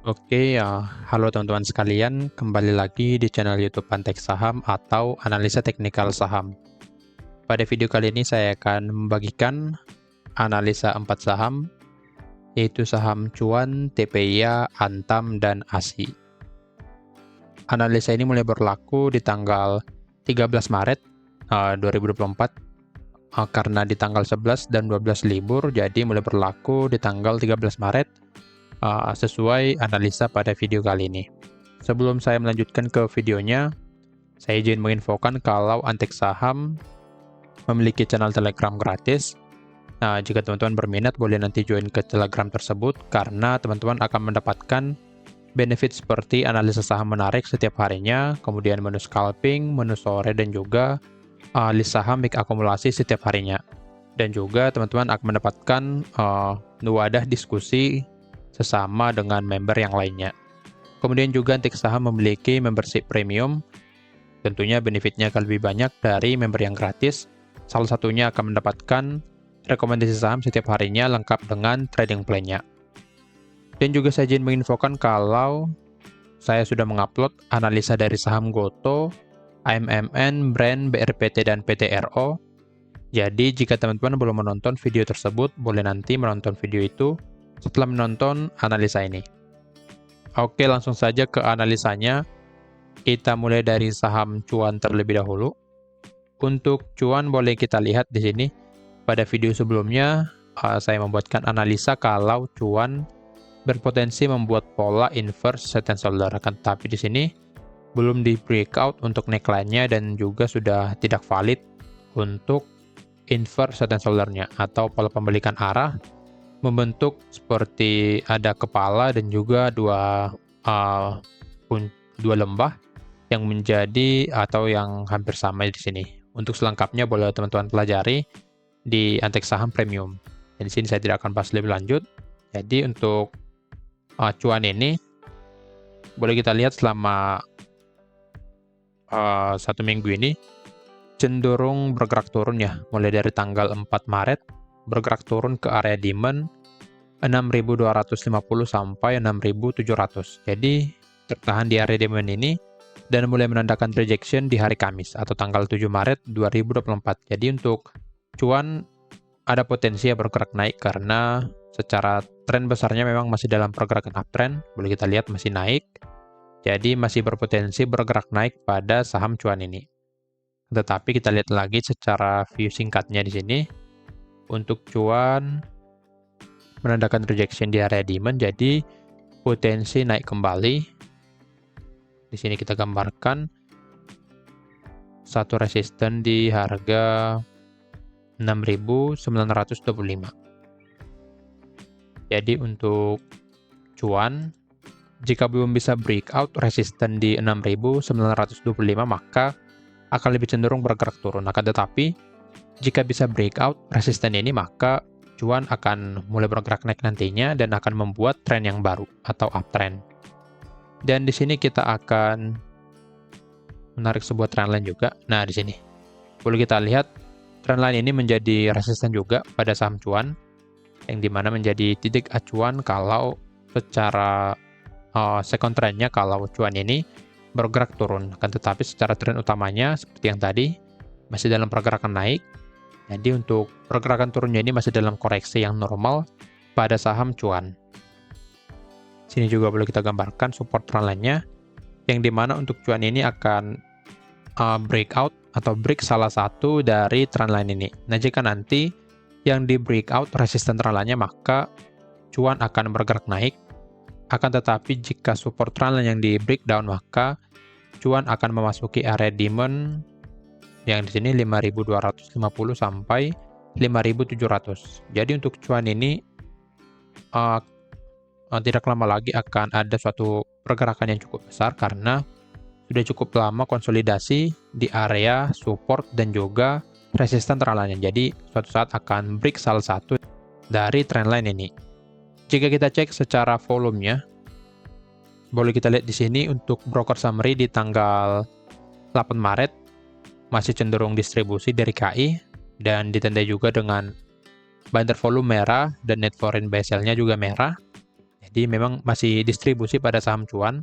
Oke, halo teman-teman sekalian, kembali lagi di channel YouTube Pantek Saham atau Analisa Teknikal Saham. Pada video kali ini saya akan membagikan analisa 4 saham, yaitu saham Cuan, TPIA, Antam, dan ASI. Analisa ini mulai berlaku di tanggal 13 Maret 2024, karena di tanggal 11 dan 12 libur, jadi mulai berlaku di tanggal 13 Maret sesuai analisa pada video kali ini. Sebelum saya melanjutkan ke videonya, saya izin menginfokan kalau Antek Saham memiliki channel Telegram gratis. Nah, jika teman-teman berminat, boleh nanti join ke Telegram tersebut, karena teman-teman akan mendapatkan benefit seperti analisa saham menarik setiap harinya, kemudian menu scalping, menu sore, dan juga list saham mik akumulasi setiap harinya. Dan juga teman-teman akan mendapatkan wadah diskusi sesama dengan member yang lainnya. Kemudian juga Antek Saham memiliki membership premium. Tentunya benefitnya akan lebih banyak dari member yang gratis. Salah satunya akan mendapatkan rekomendasi saham setiap harinya lengkap dengan trading plan-nya. Dan juga saya izin menginfokan kalau saya sudah mengupload analisa dari saham Goto, AMMN, Brand, BRPT, dan PTRO. Jadi jika teman-teman belum menonton video tersebut, boleh nanti menonton video itu setelah menonton analisa ini. Oke, langsung saja ke analisanya. Kita mulai dari saham Cuan terlebih dahulu. Untuk Cuan boleh kita lihat di sini. Pada video sebelumnya, saya membuatkan analisa kalau Cuan berpotensi membuat pola inverse set and shoulder. Tapi di sini belum di breakout untuk neckline-nya dan juga sudah tidak valid untuk inverse set and shoulder-nya atau pola pembalikan arah membentuk seperti ada kepala dan juga dua lembah yang menjadi atau yang hampir sama di sini. Untuk selengkapnya boleh teman-teman pelajari di Antek Saham Premium. Dan di sini saya tidak akan bahas lebih lanjut. Jadi untuk Cuan ini boleh kita lihat selama 1 minggu ini cenderung bergerak turun ya, mulai dari tanggal 4 Maret bergerak turun ke area demand 6.250 sampai 6.700. Jadi tertahan di area demand ini dan mulai menandakan rejection di hari Kamis atau tanggal 7 Maret 2024. Jadi untuk Cuan ada potensi bergerak naik karena secara tren besarnya memang masih dalam pergerakan uptrend. Boleh kita lihat masih naik. Jadi masih berpotensi bergerak naik pada saham Cuan ini. Tetapi kita lihat lagi secara view singkatnya di sini. Untuk Cuan menandakan rejection di area demand, jadi potensi naik kembali. Di sini kita gambarkan satu resisten di harga 6.925. Jadi untuk Cuan, jika belum bisa breakout resisten di 6.925, maka akan lebih cenderung bergerak turun. Akan tetapi jika bisa breakout resisten ini, maka Cuan akan mulai bergerak naik nantinya dan akan membuat tren yang baru atau uptrend. Dan di sini kita akan menarik sebuah trendline juga. Nah, di sini boleh kita lihat trendline ini menjadi resisten juga pada saham Cuan, yang dimana menjadi titik acuan kalau secara second trendnya kalau Cuan ini bergerak turun. Akan tetapi secara tren utamanya seperti yang tadi masih dalam pergerakan naik. Jadi untuk pergerakan turunnya ini masih dalam koreksi yang normal pada saham Cuan. Sini juga boleh kita gambarkan support trendline-nya, yang dimana untuk Cuan ini akan breakout atau break salah satu dari trendline ini. Nah, jika nanti yang di breakout resisten trendline-nya, maka Cuan akan bergerak naik. Akan tetapi jika support trendline yang di breakdown, maka Cuan akan memasuki area demand yang di sini 5.250 sampai 5.700. Jadi untuk Cuan ini tidak lama lagi akan ada suatu pergerakan yang cukup besar karena sudah cukup lama konsolidasi di area support dan juga resisten trendline. Jadi suatu saat akan break salah satu dari trendline ini. Jika kita cek secara volumenya, boleh kita lihat di sini untuk broker summary di tanggal 8 Maret masih cenderung distribusi dari KI dan ditandai juga dengan binder volume merah dan net foreign buy sell-nya juga merah. Jadi memang masih distribusi pada saham cuan,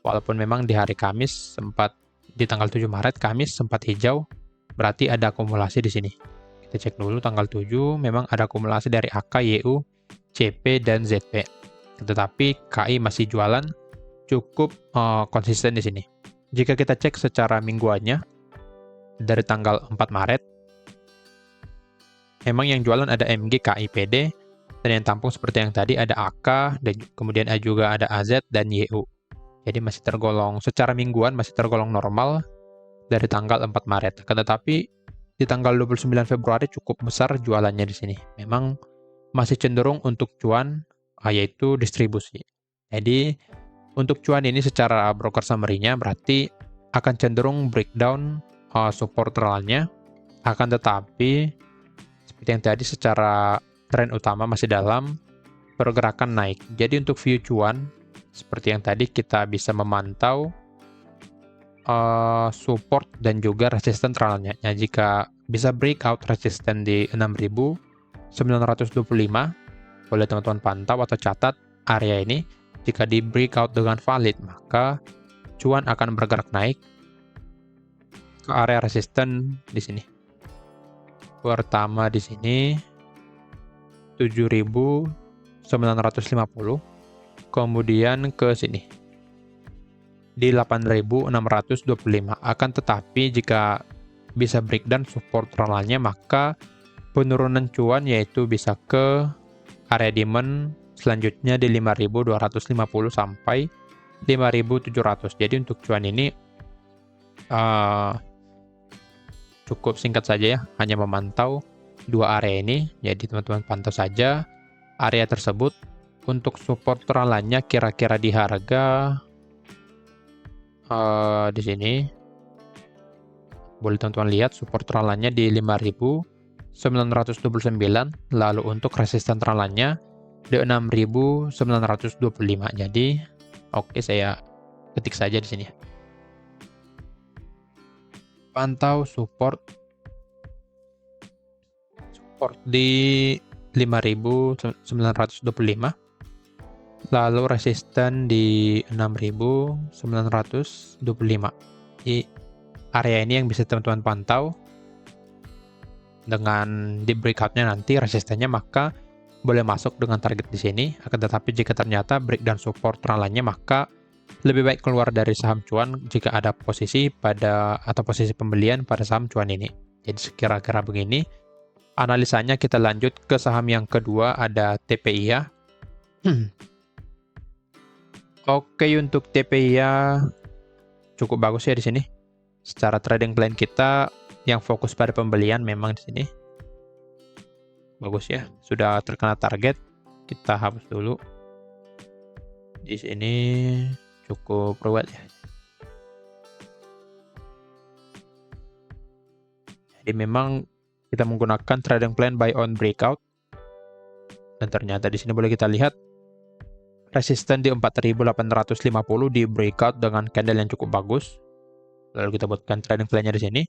walaupun memang di hari Kamis sempat di tanggal 7 Maret Kamis sempat hijau, berarti ada akumulasi di sini. Kita cek dulu tanggal 7 memang ada akumulasi dari AK, YU, CP dan ZP. Tetapi KI masih jualan cukup konsisten di sini. Jika kita cek secara mingguannya dari tanggal 4 Maret memang yang jualan ada MG, KI, PD, dan yang tampung seperti yang tadi ada AK, dan kemudian juga ada AZ dan YU. Jadi masih tergolong, secara mingguan masih tergolong normal dari tanggal 4 Maret. Tetapi di tanggal 29 Februari cukup besar jualannya di sini. Memang masih cenderung untuk cuan, yaitu distribusi. Jadi untuk cuan ini secara broker summary-nya berarti akan cenderung breakdown support trend-nya, akan tetapi seperti yang tadi secara tren utama masih dalam pergerakan naik. Jadi untuk view cuan seperti yang tadi kita bisa memantau support dan juga resisten trend-nya. Nah, jika bisa breakout resisten di 6.925, boleh teman-teman pantau atau catat area ini. Jika di breakout dengan valid, maka cuan akan bergerak naik ke area resisten di sini. Pertama di sini 7.950, kemudian ke sini di 8.625. Akan tetapi jika bisa breakdown support trend-nya, maka penurunan cuan yaitu bisa ke area demand selanjutnya di 5.250 sampai 5.700. Jadi untuk cuan ini cukup singkat saja ya, hanya memantau dua area ini. Jadi teman-teman pantau saja area tersebut. Untuk support trend-nya kira-kira di harga di sini boleh teman-teman lihat support trend-nya di 5.929, lalu untuk resisten trend-nya di 6.925. Jadi oke, saya ketik saja di sini. Pantau support di 5.925, lalu resisten di 6.925. Di area ini yang bisa teman-teman pantau. Dengan di breakout-nya nanti resistennya, maka boleh masuk dengan target di sini. Akan tetapi jika ternyata breakdown support trend-nya, maka lebih baik keluar dari saham cuan jika ada posisi atau posisi pembelian pada saham cuan ini. Jadi sekira-kira begini analisanya. Kita lanjut ke saham yang kedua, ada TPIA. Oke, untuk TPIA cukup bagus ya di sini. Secara trading plan kita yang fokus pada pembelian memang di sini bagus ya, sudah terkena target. Kita hapus dulu. Di sini cukup ruwet ya. Jadi memang kita menggunakan trading plan buy on breakout. Dan ternyata di sini boleh kita lihat resisten di 4.850 di breakout dengan candle yang cukup bagus. Lalu kita buatkan trading plan-nya di sini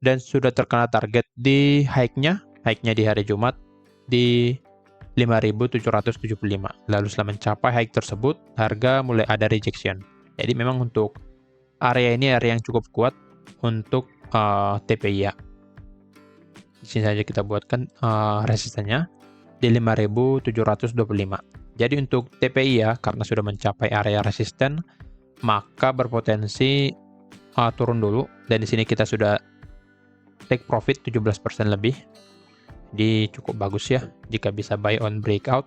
dan sudah terkena target di high-nya di hari Jumat di 5.775. Lalu setelah mencapai high tersebut, harga mulai ada rejection. Jadi memang untuk area ini area yang cukup kuat untuk TPIA. Di sini saja kita buatkan resistennya di 5.725. Jadi untuk TPIA karena sudah mencapai area resisten, maka berpotensi turun dulu. Dan di sini kita sudah take profit 17% lebih. Jadi cukup bagus ya jika bisa buy on breakout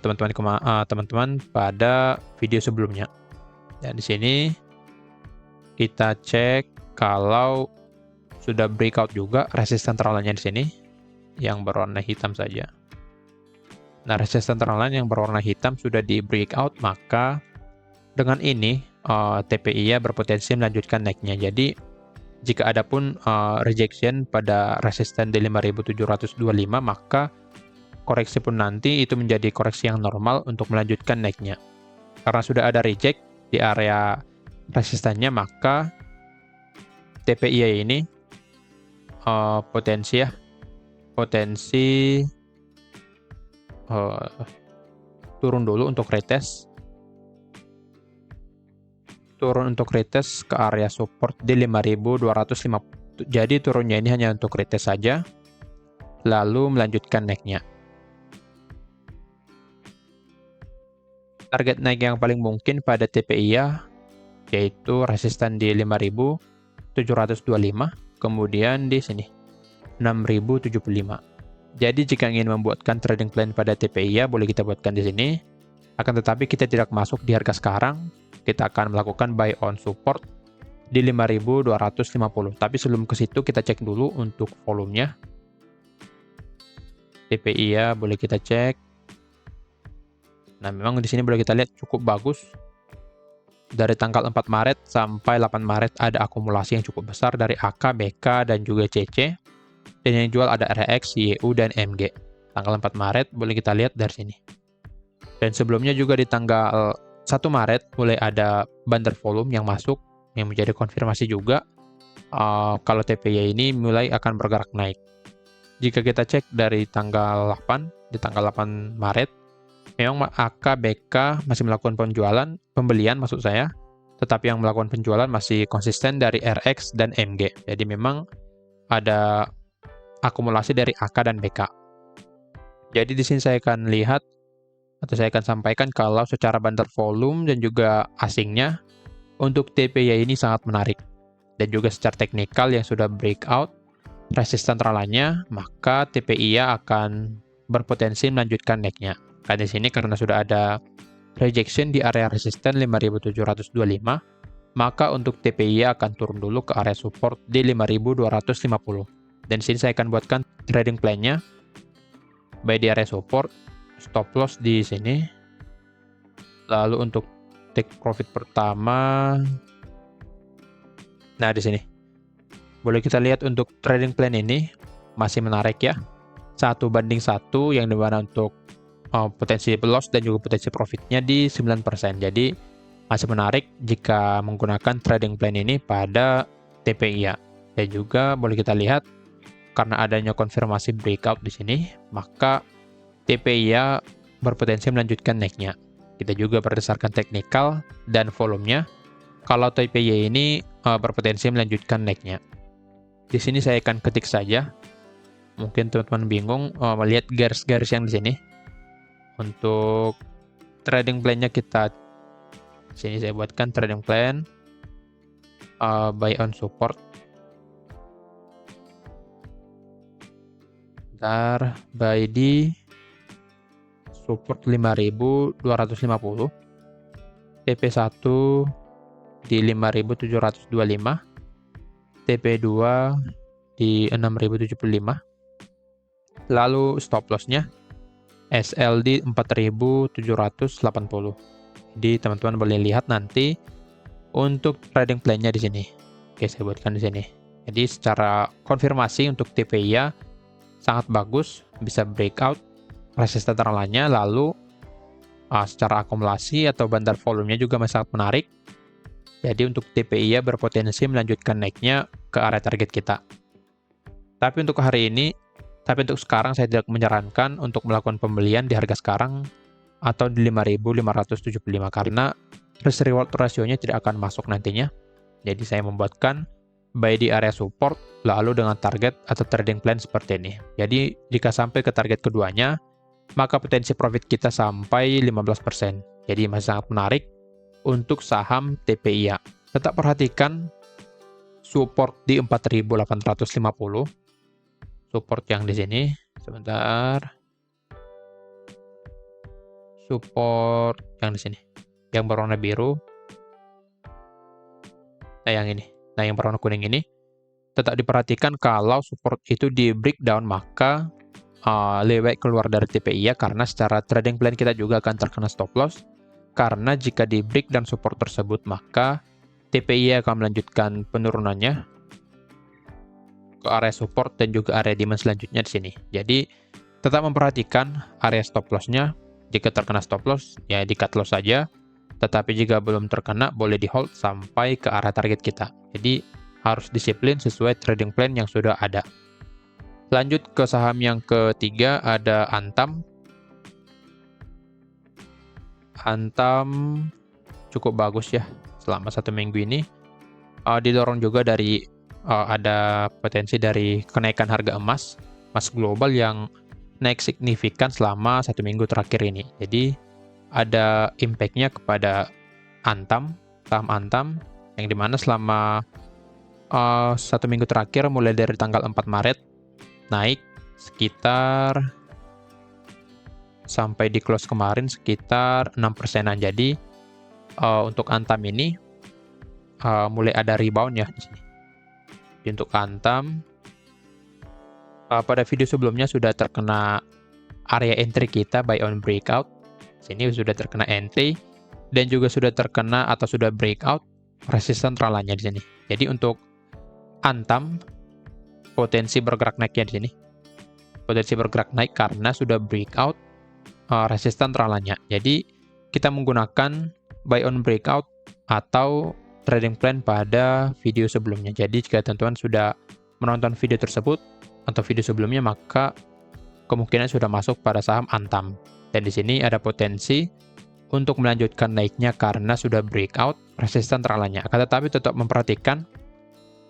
teman-teman pada video sebelumnya. Dan di sini kita cek kalau sudah breakout juga resisten trend-nya di sini yang berwarna hitam saja. Nah, resisten trend yang berwarna hitam sudah di breakout, maka dengan ini TPIA berpotensi melanjutkan naiknya. Jadi jika ada pun rejection pada resisten di 5.725, maka koreksi pun nanti itu menjadi koreksi yang normal untuk melanjutkan naiknya. Karena sudah ada reject di area resistennya, maka TPIA ini potensi turun dulu untuk retest. Turun untuk retest ke area support di 5.250. Jadi turunnya ini hanya untuk retest saja, lalu melanjutkan naiknya. Target naik yang paling mungkin pada TPIA yaitu resisten di 5.725, kemudian di sini 6.075. Jadi jika ingin membuatkan trading plan pada TPIA boleh kita buatkan di sini. Akan tetapi kita tidak masuk di harga sekarang, kita akan melakukan buy on support di 5.250. Tapi sebelum ke situ kita cek dulu untuk volumenya. TPIA boleh kita cek. Nah, memang di sini boleh kita lihat cukup bagus. Dari tanggal 4 Maret sampai 8 Maret ada akumulasi yang cukup besar dari AK, BK, dan juga CC. Dan yang jual ada RX, YU, dan MG. Tanggal 4 Maret boleh kita lihat dari sini. Dan sebelumnya juga di tanggal 1 Maret mulai ada bandar volume yang masuk, yang menjadi konfirmasi juga kalau TPY ini mulai akan bergerak naik. Jika kita cek dari tanggal 8, di tanggal 8 Maret, memang AK, BK masih melakukan pembelian maksud saya, tetapi yang melakukan penjualan masih konsisten dari RX dan MG. Jadi memang ada akumulasi dari AK dan BK. Jadi di sini saya akan lihat atau saya akan sampaikan kalau secara bandar volume dan juga asingnya untuk TPY ini sangat menarik. Dan juga secara teknikal yang sudah breakout resisten tralanya, maka TPIA akan berpotensi melanjutkan naiknya. Di sini karena sudah ada rejection di area resisten 5.725, maka untuk TPIA akan turun dulu ke area support di 5.250. Dan di sini saya akan buatkan trading plan-nya. Buy di area support, stop loss di sini. Lalu untuk take profit pertama, nah di sini. Boleh kita lihat untuk trading plan ini masih menarik ya. 1:1 yang dimana untuk potensi loss dan juga potensi profitnya di 9%. Jadi masih menarik jika menggunakan trading plan ini pada TPIA. Dan juga boleh kita lihat karena adanya konfirmasi breakout di sini, maka TPIA berpotensi melanjutkan naiknya. Kita juga berdasarkan teknikal dan volumenya, kalau TPIA ini berpotensi melanjutkan naiknya. Di sini saya akan ketik saja. Mungkin teman-teman bingung melihat garis-garis yang di sini. Untuk trading plan-nya kita sini saya buatkan trading plan buy on support. Bentar, buy di support 5.250. TP1 di 5.725. TP2 di 6.075. Lalu stop loss-nya SL di 4.780. Jadi teman-teman boleh lihat nanti untuk trading plan-nya di sini. Oke, saya buatkan di sini. Jadi secara konfirmasi untuk TPIA sangat bagus, bisa breakout resisten tralanya, lalu secara akumulasi atau bandar volumenya juga masih sangat menarik. Jadi untuk TPIA berpotensi melanjutkan naiknya ke area target kita. Tapi untuk sekarang saya tidak menyarankan untuk melakukan pembelian di harga sekarang atau di 5.575 karena risk reward rasionya tidak akan masuk nantinya. Jadi saya membuatkan buy di area support lalu dengan target atau trading plan seperti ini. Jadi jika sampai ke target keduanya, maka potensi profit kita sampai 15%. Jadi masih sangat menarik untuk saham TPIA. Tetap perhatikan support di 4.850. Support yang di sini. Sebentar. Support yang di sini. Yang berwarna biru. Nah, yang ini. Nah, yang berwarna kuning ini. Tetap diperhatikan kalau support itu di breakdown, maka lebih baik keluar dari TPIA karena secara trading plan kita juga akan terkena stop loss. Karena jika di break dan support tersebut, maka TPIA akan melanjutkan penurunannya ke area support dan juga area demand selanjutnya di sini. Jadi, tetap memperhatikan area stop loss-nya. Jika terkena stop loss, ya di cut loss saja. Tetapi jika belum terkena, boleh di hold sampai ke area target kita. Jadi, harus disiplin sesuai trading plan yang sudah ada. Lanjut ke saham yang ketiga, ada Antam. Antam cukup bagus ya selama 1 minggu ini. Didorong juga dari ada potensi dari kenaikan harga emas global yang naik signifikan selama 1 minggu terakhir ini. Jadi ada impact-nya kepada Antam, saham Antam, yang dimana selama 1 minggu terakhir mulai dari tanggal 4 Maret naik sekitar sampai di close kemarin sekitar 6%-an. Jadi untuk Antam ini mulai ada rebound ya di sini. Jadi untuk Antam pada video sebelumnya sudah terkena area entry kita buy on breakout. Sini sudah terkena entry dan juga sudah terkena atau sudah breakout resistance tralanya di sini. Jadi untuk Antam potensi bergerak naiknya di sini. Potensi bergerak naik karena sudah breakout resistance tralanya. Jadi kita menggunakan buy on breakout atau trading plan pada video sebelumnya. Jadi jika teman-teman sudah menonton video tersebut atau video sebelumnya, maka kemungkinan sudah masuk pada saham Antam. Dan di sini ada potensi untuk melanjutkan naiknya karena sudah breakout resistance tralanya. Akan tetapi tetap memperhatikan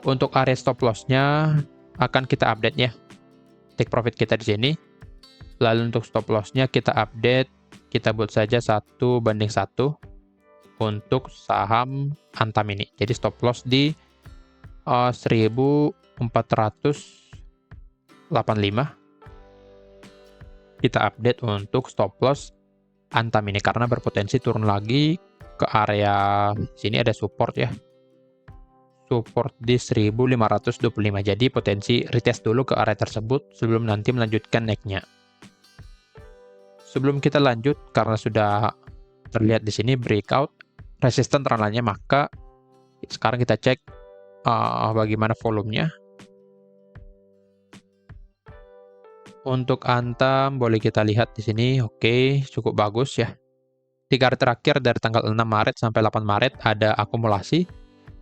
untuk area stop loss-nya akan kita update ya. Take profit kita di sini. Lalu untuk stop loss-nya kita update, kita buat saja 1:1 untuk saham Antam ini. Jadi stop loss di 1485. Kita update untuk stop loss Antam ini karena berpotensi turun lagi ke area sini. Ada support ya. Support di 1525. Jadi potensi retest dulu ke area tersebut sebelum nanti melanjutkan naiknya. Sebelum kita lanjut, karena sudah terlihat di sini breakout resistance tralanya, maka sekarang kita cek bagaimana volumenya. Untuk Antam boleh kita lihat di sini, oke, cukup bagus ya. 3 hari terakhir dari tanggal 6 Maret sampai 8 Maret ada akumulasi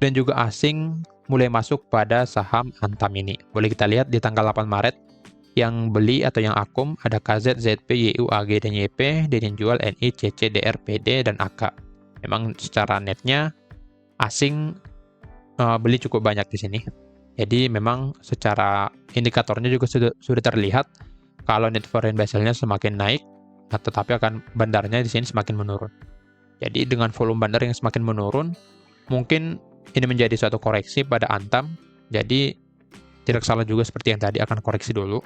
dan juga asing mulai masuk pada saham Antam ini. Boleh kita lihat di tanggal 8 Maret yang beli atau yang akum ada KZ, ZP, YU, AG, dan YP, dan yang jual NI, CC, DR, PD, dan AK. Memang secara netnya asing beli cukup banyak di sini. Jadi memang secara indikatornya juga sudah terlihat kalau net foreign vessel-nya semakin naik, tetapi akan bandarnya di sini semakin menurun. Jadi dengan volume bandar yang semakin menurun, mungkin ini menjadi suatu koreksi pada Antam. Jadi tidak salah juga seperti yang tadi, akan koreksi dulu,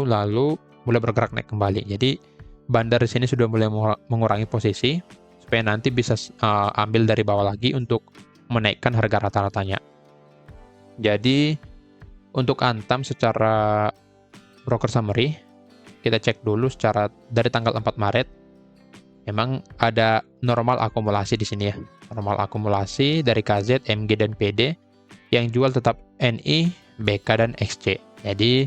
lalu mulai bergerak naik kembali. Jadi bandar di sini sudah mulai mengurangi posisi supaya nanti bisa ambil dari bawah lagi untuk menaikkan harga rata-ratanya. Jadi untuk Antam secara broker summary, kita cek dulu secara dari tanggal 4 Maret, memang ada normal akumulasi di sini ya. Normal akumulasi dari KZ, MG, dan PD, yang jual tetap NI, BK, dan XC. Jadi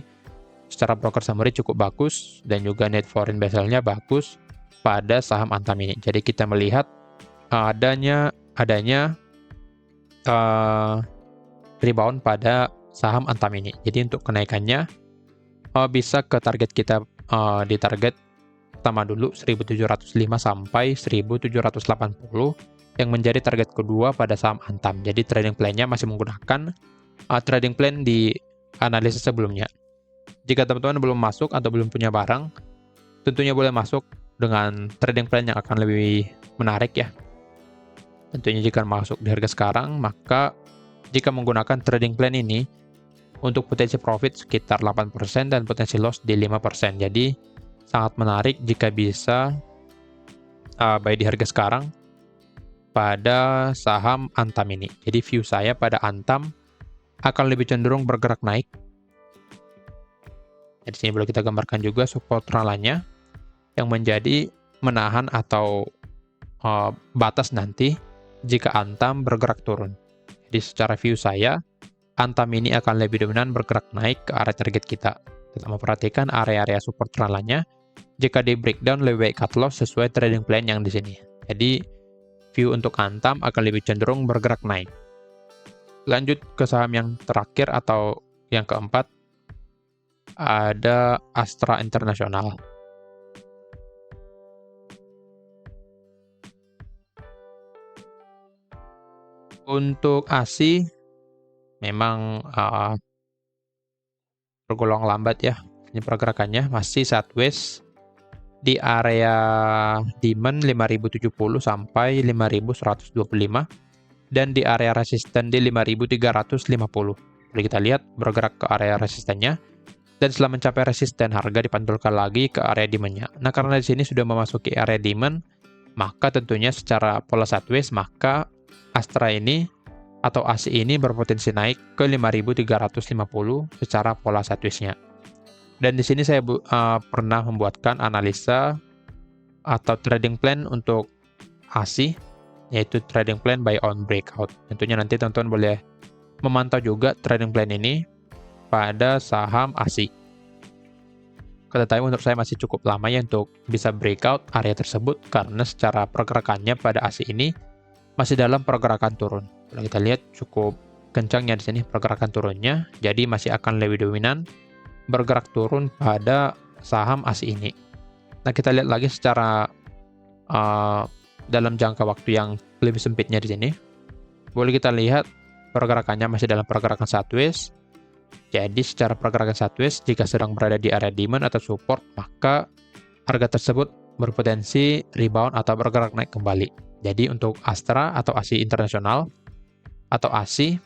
secara broker summary cukup bagus, dan juga net foreign vessel-nya bagus pada saham Antam ini. Jadi kita melihat adanya rebound pada saham Antam ini. Jadi untuk kenaikannya bisa ke target kita, di target pertama dulu 1705 sampai 1780 yang menjadi target kedua pada saham Antam. Jadi trading plan-nya masih menggunakan trading plan di analisis sebelumnya. Jika teman-teman belum masuk atau belum punya barang, tentunya boleh masuk dengan trading plan yang akan lebih menarik ya. Tentunya jika masuk di harga sekarang, maka jika menggunakan trading plan ini, untuk potensi profit sekitar 8% dan potensi loss di 5%. Jadi sangat menarik jika bisa buy di harga sekarang pada saham Antam ini. Jadi view saya pada Antam akan lebih cenderung bergerak naik. Di sini boleh kita gambarkan juga support tralanya yang menjadi menahan atau batas nanti jika Antam bergerak turun. Jadi secara view saya, Antam ini akan lebih dominan bergerak naik ke area target kita. Tetap memperhatikan area-area support tralanya. Jika di breakdown, lebih baik cut loss sesuai trading plan yang di sini. Jadi view untuk Antam akan lebih cenderung bergerak naik. Lanjut ke saham yang terakhir atau yang keempat, ada Astra International. Untuk ASI memang tergolong lambat ya. Ini pergerakannya masih sideways di area demand 5070 sampai 5125 dan di area resisten di 5350. Jadi kita lihat bergerak ke area resistennya dan setelah mencapai resisten harga dipantulkan lagi ke area demand-nya. Nah, karena di sini sudah memasuki area demand, maka tentunya secara pola sideways maka Astra ini atau ASI ini berpotensi naik ke 5350 secara pola sideways-nya. Dan di sini saya pernah membuatkan analisa atau trading plan untuk ASI, yaitu trading plan buy on breakout. Tentunya nanti teman-teman boleh memantau juga trading plan ini pada saham ASI. Tetapi menurut saya masih cukup lama ya untuk bisa breakout area tersebut karena secara pergerakannya pada ASI ini masih dalam pergerakan turun. Kalau kita lihat cukup kencangnya di sini pergerakan turunnya, jadi masih akan lebih dominan bergerak turun pada saham ASI ini. Nah, kita lihat lagi secara dalam jangka waktu yang lebih sempitnya di sini. Boleh kita lihat pergerakannya masih dalam pergerakan sideways. Jadi secara pergerakan sideways, jika sedang berada di area demand atau support, maka harga tersebut berpotensi rebound atau bergerak naik kembali. Jadi untuk Astra atau ASI internasional atau ASI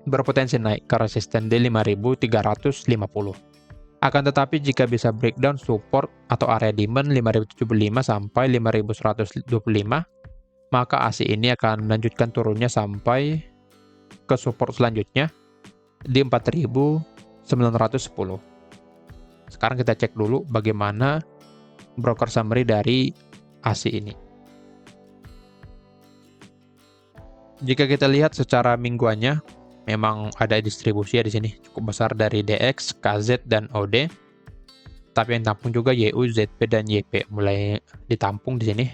berpotensi naik ke resisten di 5350. Akan tetapi jika bisa breakdown support atau area demand 5075 sampai 5125, maka ASI ini akan melanjutkan turunnya sampai ke support selanjutnya di 4910. Sekarang kita cek dulu bagaimana broker summary dari ASI ini. Jika kita lihat secara mingguannya, memang ada distribusi ya di sini cukup besar dari DX, KZ, dan OD. Tapi yang tampung juga YU, ZP, dan YP mulai ditampung di sini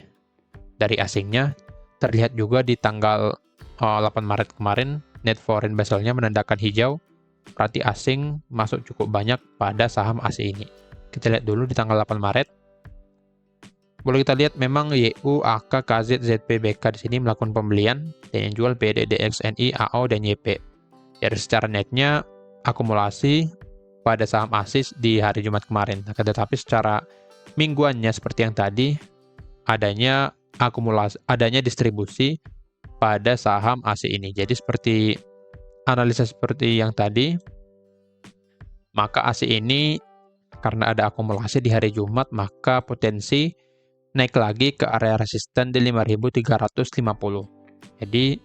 dari asingnya. Terlihat juga di tanggal 8 Maret kemarin, net foreign bezelnya menandakan hijau. Berarti asing masuk cukup banyak pada saham ASI ini. Kita lihat dulu di tanggal 8 Maret. Boleh kita lihat memang YU, AK, KZ, ZP, BK di sini melakukan pembelian dan yang jual PD, DX, NI, AO, dan YP. Dari secara netnya akumulasi pada saham ASIS di hari Jumat kemarin. Tetapi secara mingguannya seperti yang tadi adanya akumulasi, adanya distribusi pada saham ASI ini. Jadi seperti analisa seperti yang tadi, maka ASI ini karena ada akumulasi di hari Jumat, maka potensi naik lagi ke area resisten di 5350. Jadi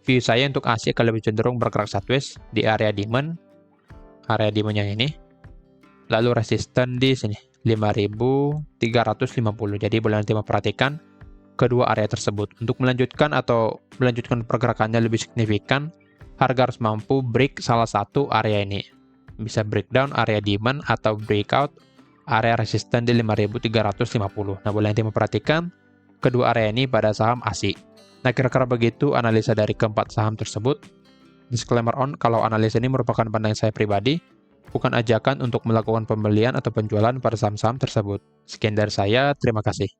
view saya untuk ASI akan lebih cenderung bergerak sideways di area demand yang ini. Lalu resisten di sini 5350. Jadi boleh nanti memperhatikan kedua area tersebut. Untuk melanjutkan pergerakannya lebih signifikan, harga harus mampu break salah satu area ini. Bisa breakdown area demand atau breakout area resisten di 5350. Nah, boleh nanti memperhatikan kedua area ini pada saham ASI. Nah, kira-kira begitu analisa dari keempat saham tersebut. Disclaimer on, kalau analisa ini merupakan pandangan saya pribadi, bukan ajakan untuk melakukan pembelian atau penjualan pada saham-saham tersebut. Sekian dari saya, terima kasih.